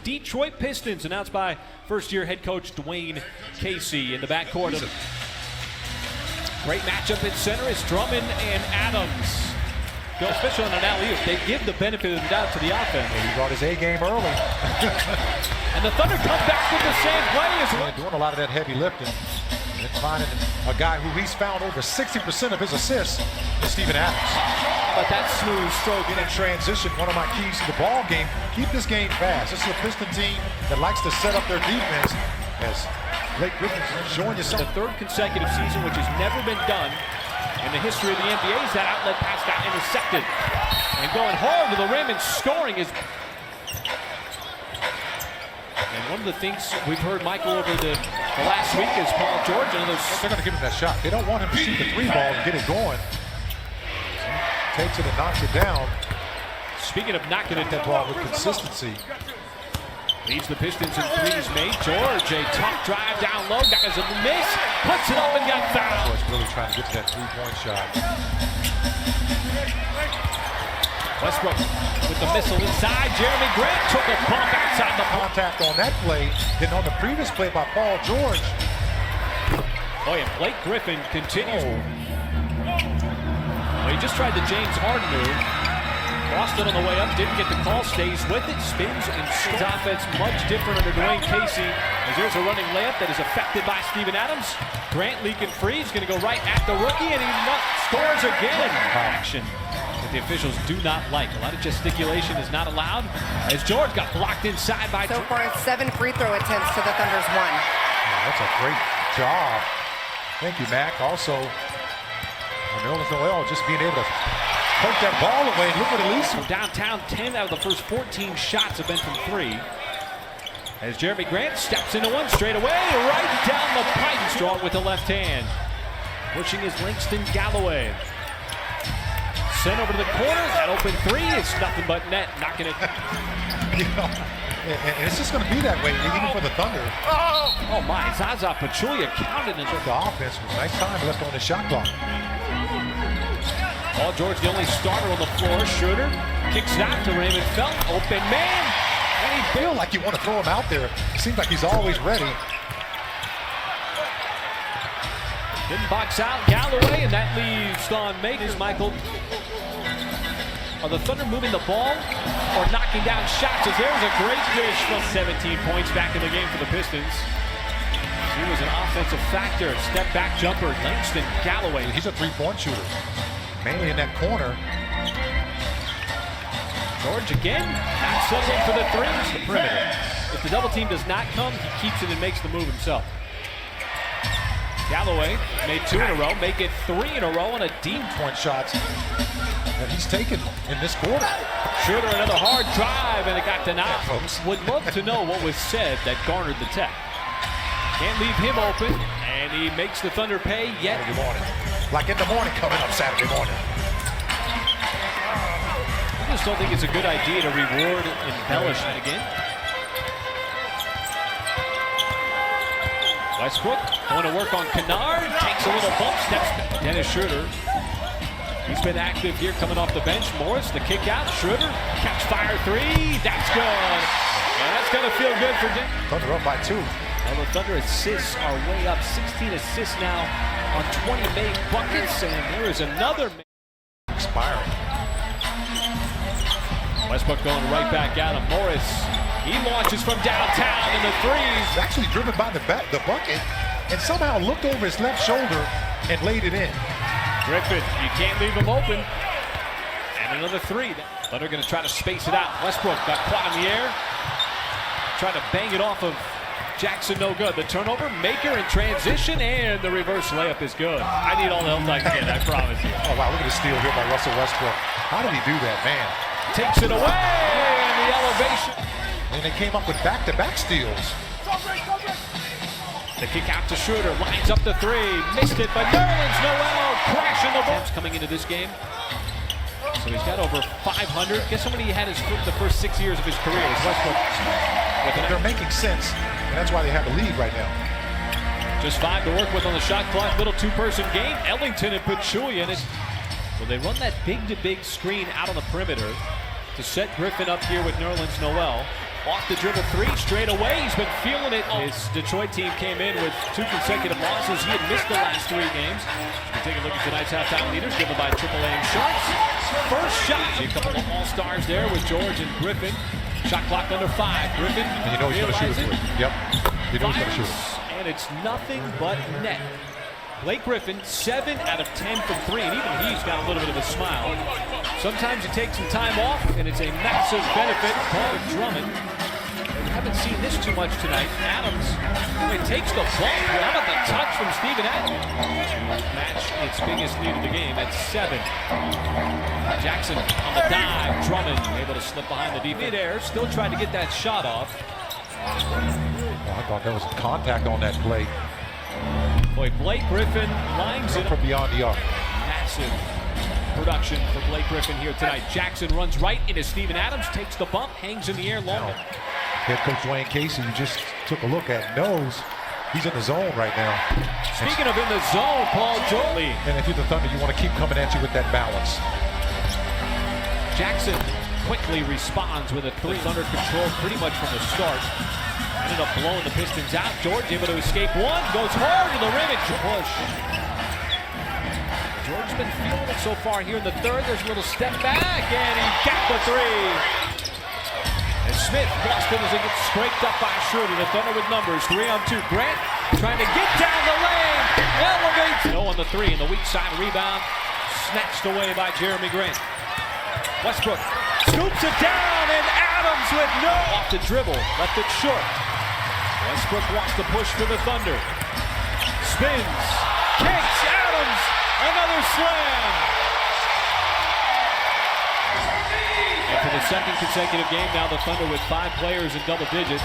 Detroit Pistons, announced by first-year head coach Dwayne Casey in the backcourt. Great matchup at center is Drummond and Adams. Go especially on an alley-oop. They give the benefit of the doubt to the offense. He brought his A game early. And the Thunder come back with the same play as well. Doing a lot of that heavy lifting. And finding a guy who he's found over 60% of his assists is Steven Adams. But that smooth stroke in transition, one of my keys to the ball game. Keep this game fast. This is a Piston team that likes to set up their defense as Griffin showing you something. The third consecutive season, which has never been done in the history of the NBA, is that outlet pass got intercepted. And going hard to the rim and scoring is... And one of the things we've heard, Michael, over the last week is Paul George and others. They're going to give him that shot. They don't want him to shoot the three ball and get it going. Takes it and knocks it down. Speaking of knocking it, that ball with consistency. Leads the Pistons in threes made. George, a tough drive down low, guys, a miss, puts it up and got fouled. George really trying to get to that three-point shot. Westbrook with the missile inside. Jeremy Grant took a bump outside the contact on that play. Then on the previous play by Paul George. Boy, and Blake Griffin continues. Well, he just tried the James Harden move. Lost it on the way up, didn't get the call, stays with it, spins, and his offense much different under Dwayne Casey. As there's a running layup that is affected by Steven Adams. Grant leaking free, he's going to go right at the rookie, and he scores again. Action that the officials do not like. A lot of gesticulation is not allowed, as George got blocked inside by... So far, 7 free throw attempts to the Thunder's 1. Yeah, that's a great job. Thank you, Mac. Also, Nerlens Noel just being able to poke that ball away. Look what it leads to. From downtown, 10 out of the first 14 shots have been from 3. As Jeremy Grant steps into one straight away, right down the pipe. Strong with the left hand. Pushing is Langston Galloway. Sent over to the corner. That open 3 is nothing but net. Knocking it. You know, and it's just going to be that way, even for the Thunder. Oh my, Zaza Pachulia counted into the offense with nice time left on the shot clock. Paul George, the only starter on the floor. Schroeder kicks it out to Raymond Felton. Open man. And he feel like you want to throw him out there. It seems like he's always ready. Didn't box out Galloway, and that leaves on Makers. Michael, are the Thunder moving the ball or knocking down shots? As there's a great dish from 17 points back in the game for the Pistons. He was an offensive factor. Step back jumper, Langston Galloway. He's a three-point shooter, mainly in that corner. George again, not settling for the threes. The perimeter. If the double team does not come, he keeps it and makes the move himself. Galloway made 2 in a row, make it 3 in a row, and a deep point shots that he's taken in this quarter. Schroeder, another hard drive, and it got denied. Would love to know what was said that garnered the tech. Can't leave him open, and he makes the Thunder pay yet. Saturday morning. Like in the morning coming up Saturday morning. I just don't think it's a good idea to reward embellishment again. Westbrook going to work on Kennard, takes a little bump, steps back. Dennis Schroeder, he's been active here coming off the bench. Morris, the kick out, Schroeder, catch fire 3, that's good. And that's going to feel good for Dennis. Thunder up by 2. Well, the Thunder assists are way up, 16 assists now on 20 made buckets, and there is another expiring. Westbrook going right back at him. Morris, he launches from downtown in the threes. Actually driven by the bucket and somehow looked over his left shoulder and laid it in. Griffin, you can't leave him open. And another 3. Thunder going to try to space it out. Westbrook got caught in the air. Trying to bang it off of Jackson, no good. The turnover, Maker in transition, and the reverse layup is good. I need all the help I can get, I promise you. Oh, wow, look at the steal here by Russell Westbrook. How did he do that, man? Takes it away, and the elevation. And they came up with back-to-back steals. The kick out to Schroeder, lines up the 3, missed it, but Nerlens Noel crashing the ball. Coming into this game. So he's got over 500. Guess how many he had the first 6 years of his career? Westbrook. They're making sense, and that's why they have a lead right now. Just 5 to work with on the shot clock. Little 2-person game. Ellington and Pachulia in it. So they run that big-to-big screen out on the perimeter to set Griffin up here with Nerlens Noel. Off the dribble three, straight away. He's been feeling it. His Detroit team came in with 2 consecutive losses. He had missed the last 3 games. We take a look at tonight's halftime leaders, given by AAA Insurance. First shot. A couple of all-stars there with George and Griffin. Shot clock under 5. Griffin. And you know he's going to shoot it for you. Yep. You know he's going to shoot it. And it's nothing but net. Blake Griffin, 7 out of 10 from 3, and even he's got a little bit of a smile. Sometimes you take some time off, and it's a massive benefit. Paul Drummond. We haven't seen this too much tonight. Adams, takes the ball. How about the touch from Steven Adams? Match its biggest lead of the game at 7. Jackson on the dive. Drummond able to slip behind the defense. Mid-air, still trying to get that shot off. Oh, I thought that was contact on that play. Boy, Blake Griffin lines it from beyond the arc. Massive production for Blake Griffin here tonight. Jackson runs right into Steven Adams, takes the bump, hangs in the air long. Head coach Dwayne Casey, you just took a look at, knows he's in the zone right now. Speaking of in the zone, Paul George. And if you're the Thunder, you want to keep coming at you with that balance. Jackson quickly responds with a 3 under control pretty much from the start. Ended up blowing the Pistons out. George able to escape one. Goes hard to the rim and push. George's been feeling it so far here in the third. There's a little step back, and he got the 3. And Smith lost it as it gets scraped up by Schroeder. The Thunder with numbers. 3-on-2. Grant trying to get down the lane. Elevates. No on the 3, and the weak side rebound snatched away by Jeremy Grant. Westbrook scoops it down, and Adams with no off the dribble. Left it short. Westbrook wants to push for the Thunder. Spins, kicks, Adams, another slam. And for the second consecutive game now, the Thunder with 5 players in double digits.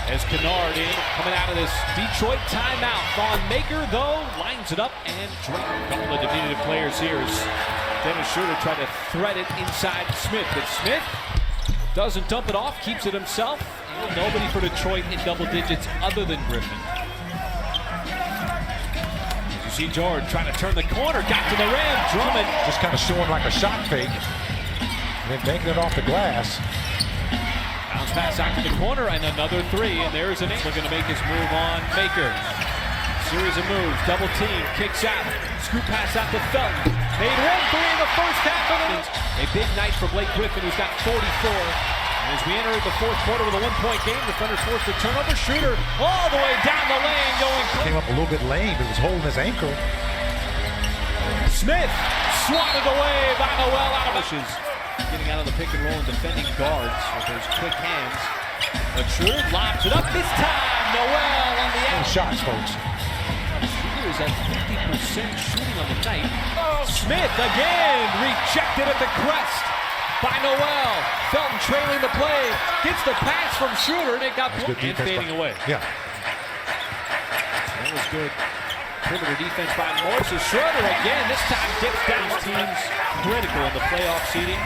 As Kennard in, coming out of this Detroit timeout. Vaughn Maker, though, lines it up and drops. A couple of diminutive players here as Dennis Schroeder tried to thread it inside Smith. But Smith doesn't dump it off, keeps it himself. Nobody for Detroit in double digits other than Griffin. You see George trying to turn the corner, got to the rim. Drummond just kind of showing like a shot fake, and then banking it off the glass. Bounce pass out to the corner, and another 3. And there's an 8. Looking to make his move on Maker. Series of moves, double team, kicks out. Scoop pass out to Felton. Made 1 3 in the first half of it. A big night for Blake Griffin, who's got 44. As we enter the 4th quarter with a 1-point game, the Thunder forced a turnover. Schroeder all the way down the lane, going. Came up a little bit lame, but was holding his ankle. Smith swatted away by Noel out of bushes. Getting out of the pick and roll and defending guards with those quick hands. But Schroeder lobs it up this time. Noel on the end. Shots, folks. Schroeder is at 50% shooting on the night. Smith again rejected at the crest by Noel. Felton trailing the play. Gets the pass from Schroeder, and it got blocked and fading away. Yeah. That was good. Perimeter defense by Morris. Schroeder again, this time dips down. Teams critical in the playoff seeding.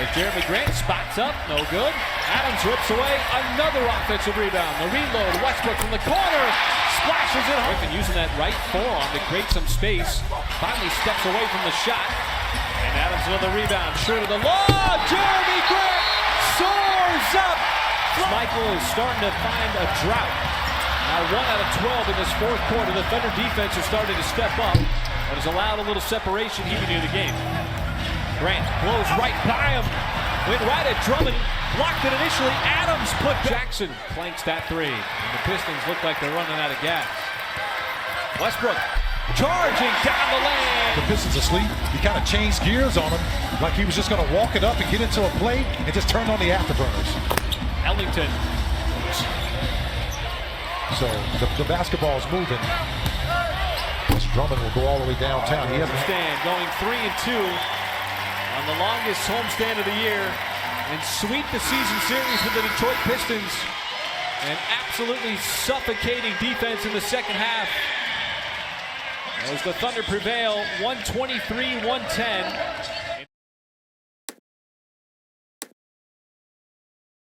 As Jeremy Grant spots up, no good. Adams rips away another offensive rebound. The reload, Westbrook from the corner, splashes it home. Griffin using that right forearm to create some space. Finally steps away from the shot. And Adams another rebound. Schroeder the lob. Jeremy Grant soars up. Michael is starting to find a drought. Now 1 out of 12 in this 4th quarter. The Thunder defense is starting to step up, but has allowed a little separation even in the game. Grant blows right by him. Went right at Drummond. Blocked it initially. Adams put Jackson planks that 3. And the Pistons look like they're running out of gas. Westbrook charging down the lane. The Pistons asleep. He kind of changed gears on him, like he was just going to walk it up and get into a play and just turn on the afterburners. Ellington. So the basketball is moving. This Drummond will go all the way downtown. He hasn't stand going 3-2 on the longest homestand of the year and sweep the season series with the Detroit Pistons. An absolutely suffocating defense in the second half. As the Thunder prevail, 123-110.